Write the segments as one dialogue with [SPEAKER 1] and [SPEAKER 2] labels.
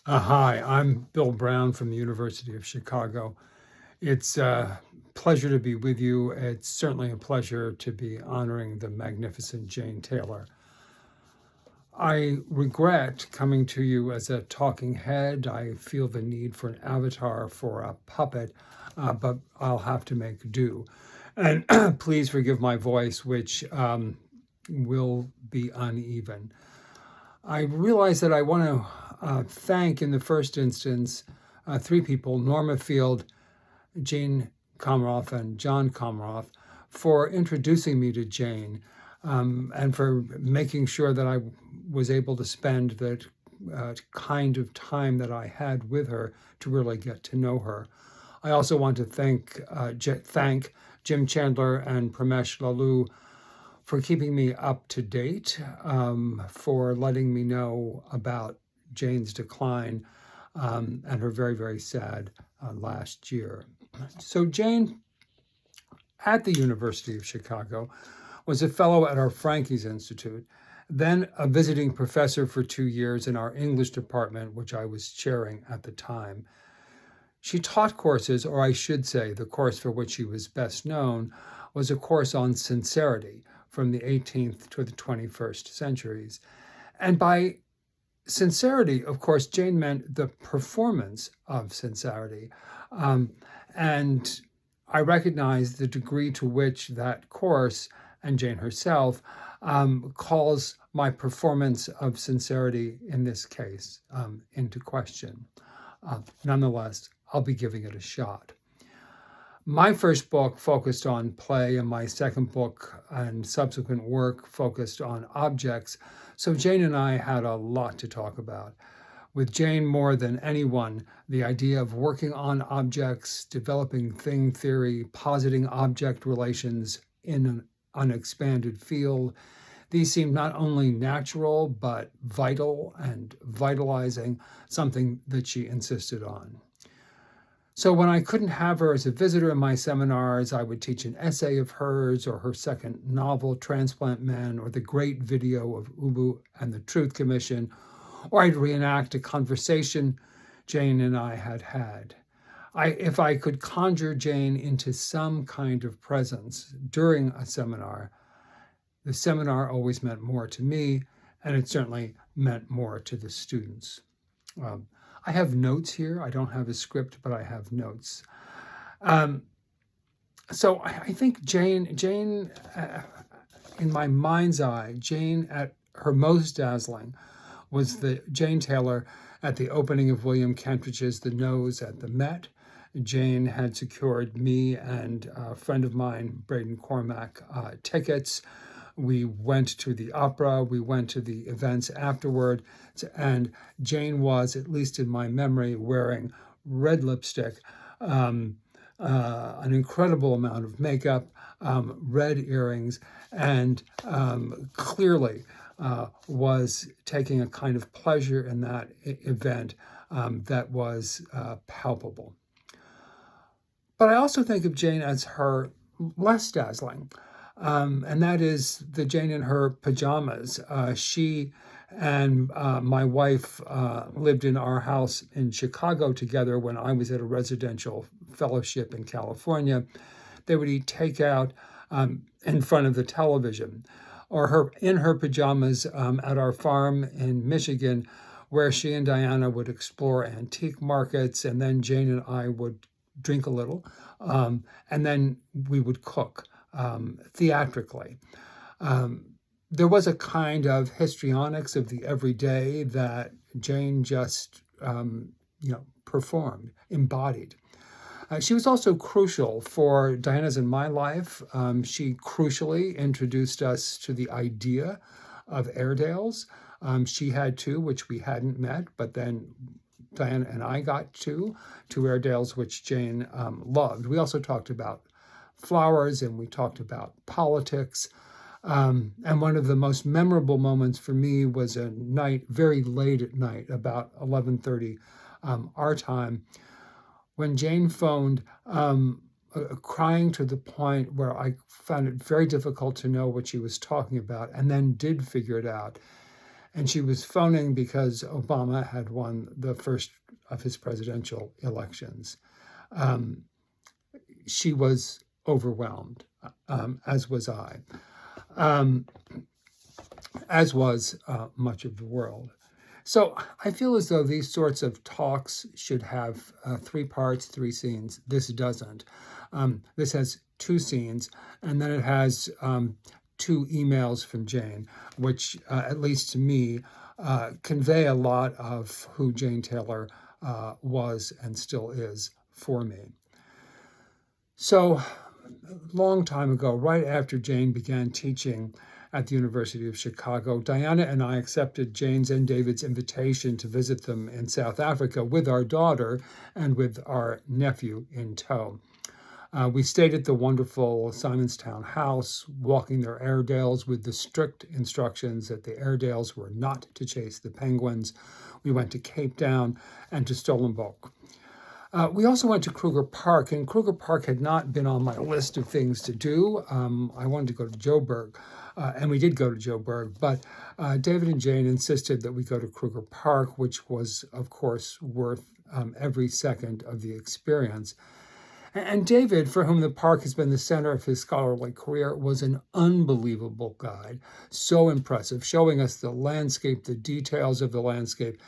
[SPEAKER 1] Hi, I'm Bill Brown from the University of Chicago. It's a pleasure to be with you. It's certainly a pleasure to be honoring the magnificent Jane Taylor. I regret coming to you as a talking head. I feel the need for an avatar for a puppet, but I'll have to make do. And please forgive my voice, which will be uneven. I realize that I want to thank, in the first instance, three people: Norma Field, Jane Comroff, and John Comroff, for introducing me to Jane and for making sure that I was able to spend that kind of time that I had with her to really get to know her. I also want to thank Jim Chandler and Pramesh Lalu for keeping me up to date, for letting me know about Jane's decline and her very, very sad last year. So, Jane, at the University of Chicago, was a fellow at our Frankie's Institute, then a visiting professor for 2 years in our English department, which I was chairing at the time. She taught courses, or I should say, the course for which she was best known was a course on sincerity from the 18th to the 21st centuries. And by sincerity, of course, Jane meant the performance of sincerity. And I recognize the degree to which that course, and Jane herself, calls my performance of sincerity in this case into question. Nonetheless, I'll be giving it a shot. My first book focused on play, and my second book and subsequent work focused on objects. So Jane and I had a lot to talk about. With Jane, more than anyone, the idea of working on objects, developing thing theory, positing object relations in an unexpanded field, these seemed not only natural, but vital and vitalizing, something that she insisted on. So when I couldn't have her as a visitor in my seminars, I would teach an essay of hers or her second novel, Transplant Men, or the great video of Ubu and the Truth Commission, or I'd reenact a conversation Jane and I had had. If I could conjure Jane into some kind of presence during a seminar, the seminar always meant more to me, and it certainly meant more to the students. I have notes here. I don't have a script, but I have notes. So I think Jane, in my mind's eye, Jane at her most dazzling was the Jane Taylor at the opening of William Kentridge's The Nose at the Met. Jane had secured me and a friend of mine, Braden Cormack, tickets. We went to the opera, we went to the events afterward, and Jane was, at least in my memory, wearing red lipstick, an incredible amount of makeup, red earrings, and clearly was taking a kind of pleasure in that event that was palpable. But I also think of Jane as her less dazzling. And that is the Jane in her pajamas. She and my wife lived in our house in Chicago together when I was at a residential fellowship in California. They would eat takeout in front of the television, or in her pajamas at our farm in Michigan, where she and Diana would explore antique markets, and then Jane and I would drink a little, and then we would cook. Theatrically. There was a kind of histrionics of the everyday that Jane just, performed, embodied. She was also crucial for Diana's and my life. She crucially introduced us to the idea of Airedales. She had two, which we hadn't met, but then Diana and I got two Airedales, which Jane loved. We also talked about flowers, and we talked about politics. And one of the most memorable moments for me was a night, very late at night, about 11:30 our time, when Jane phoned, crying to the point where I found it very difficult to know what she was talking about, and then did figure it out. and she was phoning because Obama had won the first of his presidential elections. She was overwhelmed, as was I, as was much of the world. So I feel as though these sorts of talks should have 3 parts, 3 scenes. This doesn't. This has 2 scenes, and then it has 2 emails from Jane, which, at least to me, convey a lot of who Jane Taylor was and still is for me. So, long time ago, right after Jane began teaching at the University of Chicago, Diana and I accepted Jane's and David's invitation to visit them in South Africa with our daughter and with our nephew in tow. We stayed at the wonderful Simonstown House, walking their Airedales with the strict instructions that the Airedales were not to chase the penguins. We went to Cape Town and to Stellenbosch. We also went to Kruger Park, and Kruger Park had not been on my list of things to do. I wanted to go to Joburg, and we did go to Joburg, but David and Jane insisted that we go to Kruger Park, which was, of course, worth every second of the experience. And David, for whom the park has been the center of his scholarly career, was an unbelievable guide, so impressive, showing us the landscape, the details of the landscape,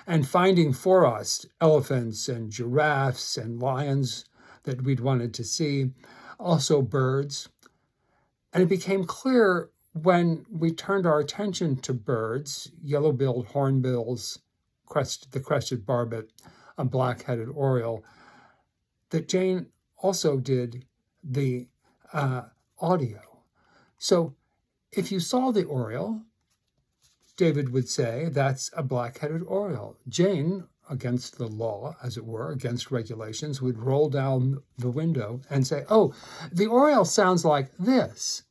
[SPEAKER 1] and finding for us elephants and giraffes and lions that we'd wanted to see, also birds. And it became clear when we turned our attention to birds, yellow-billed hornbills, the crested barbet, a black-headed oriole, that Jane also did the audio. So if you saw the oriole, David would say, that's a black-headed oriole. Jane, against the law, as it were, against regulations, would roll down the window and say, oh, the oriole sounds like this.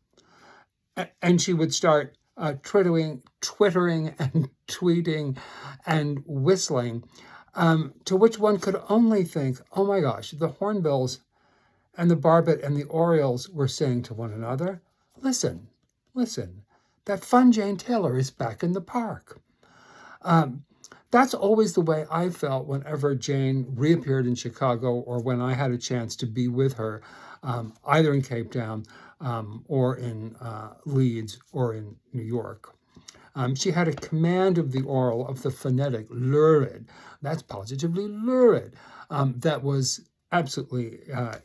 [SPEAKER 1] And she would start twittering and tweeting and whistling, to which one could only think, oh my gosh, the hornbills and the barbet and the orioles were saying to one another, listen, that fun Jane Taylor is back in the park. That's always the way I felt whenever Jane reappeared in Chicago or when I had a chance to be with her, either in Cape Town or in Leeds or in New York. She had a command of the oral, of the phonetic, lurid. That's positively lurid. That was absolutely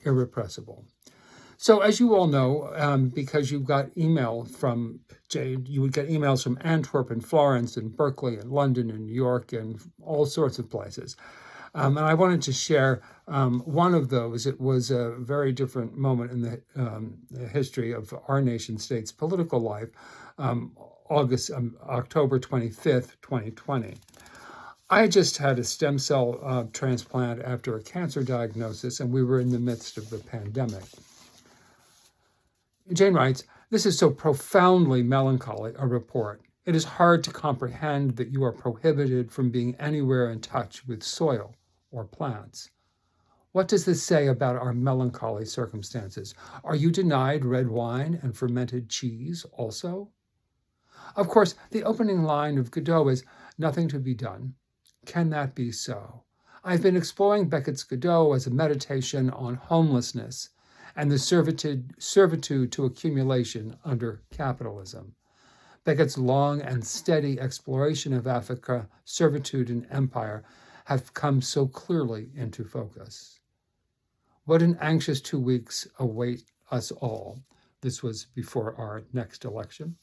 [SPEAKER 1] irrepressible. So as you all know, because you got email from Jane, you would get emails from Antwerp and Florence and Berkeley and London and New York and all sorts of places. And I wanted to share one of those. It was a very different moment in the history of our nation state's political life, October 25th, 2020. I just had a stem cell transplant after a cancer diagnosis, and we were in the midst of the pandemic. Jane writes, this is so profoundly melancholy a report. It is hard to comprehend that you are prohibited from being anywhere in touch with soil or plants. What does this say about our melancholy circumstances? Are you denied red wine and fermented cheese also? Of course, the opening line of Godot is, nothing to be done. Can that be so? I've been exploring Beckett's Godot as a meditation on homelessness and the servitude to accumulation under capitalism. Beckett's long and steady exploration of Africa, servitude, and empire have come so clearly into focus. What an anxious 2 weeks await us all. This was before our next election.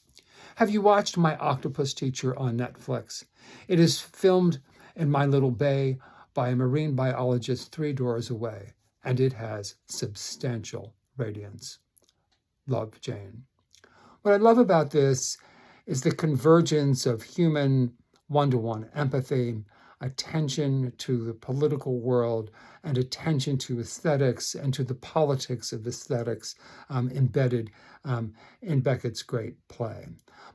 [SPEAKER 1] Have you watched My Octopus Teacher on Netflix? It is filmed in my little bay by a marine biologist 3 doors away, and it has substantial radiance. Love, Jane. What I love about this is the convergence of human one-to-one empathy, attention to the political world, and attention to aesthetics and to the politics of aesthetics embedded in Beckett's great play.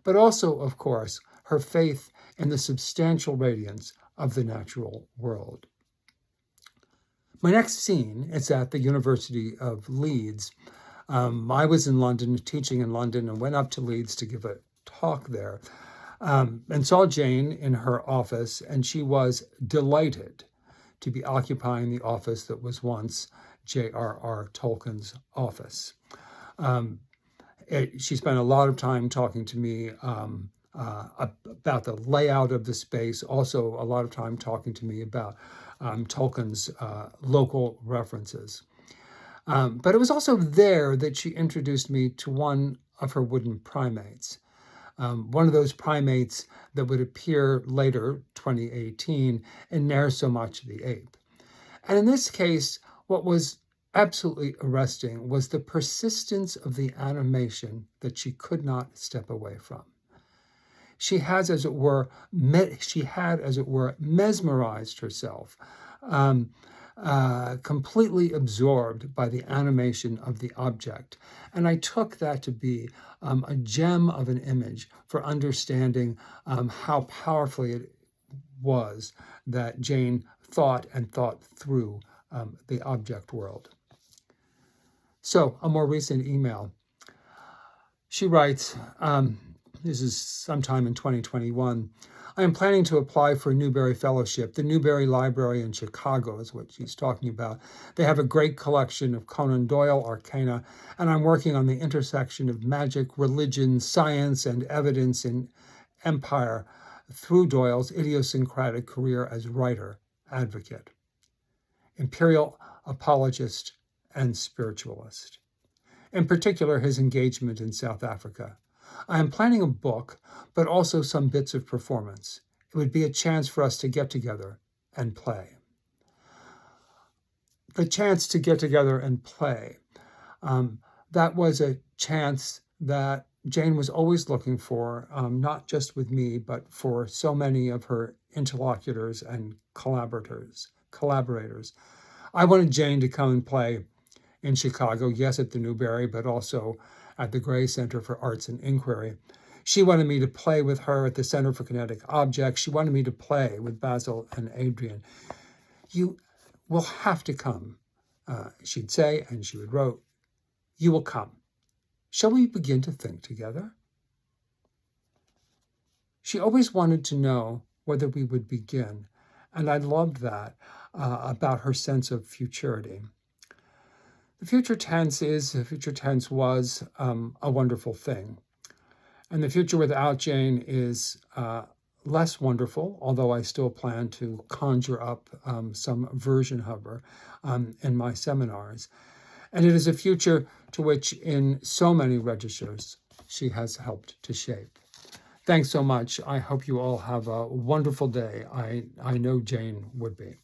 [SPEAKER 1] But also, of course, her faith in the substantial radiance of the natural world. My next scene is at the University of Leeds. I was in London, teaching in London, and went up to Leeds to give a talk there. and saw Jane in her office, and she was delighted to be occupying the office that was once J.R.R. Tolkien's office. She spent a lot of time talking to me about the layout of the space, also a lot of time talking to me about Tolkien's local references. But it was also there that she introduced me to one of her wooden primates, one of those primates that would appear later, 2018, in Ne'er So Much the Ape. And in this case, what was absolutely arresting was the persistence of the animation that she could not step away from. She had, as it were, mesmerized herself, completely absorbed by the animation of the object. And I took that to be a gem of an image for understanding how powerfully it was that Jane thought through the object world. So, a more recent email. She writes, this is sometime in 2021, I am planning to apply for a Newbery Fellowship. The Newbery Library in Chicago is what she's talking about. They have a great collection of Conan Doyle arcana, and I'm working on the intersection of magic, religion, science, and evidence in empire through Doyle's idiosyncratic career as writer, advocate, imperial apologist, and spiritualist. In particular, his engagement in South Africa. I am planning a book, but also some bits of performance. It would be a chance for us to get together and play. The chance to get together and play, that was a chance that Jane was always looking for, not just with me, but for so many of her interlocutors and collaborators. I wanted Jane to come and play in Chicago, yes, at the Newbery, but also at the Gray Center for Arts and Inquiry. She wanted me to play with her at the Center for Kinetic Objects. She wanted me to play with Basil and Adrian. You will have to come, she'd say, and she would wrote, you will come. Shall we begin to think together? She always wanted to know whether we would begin, and I loved that about her sense of futurity. The future tense was a wonderful thing. And the future without Jane is less wonderful, although I still plan to conjure up some version of her in my seminars. And it is a future to which in so many registers she has helped to shape. Thanks so much. I hope you all have a wonderful day. I know Jane would be.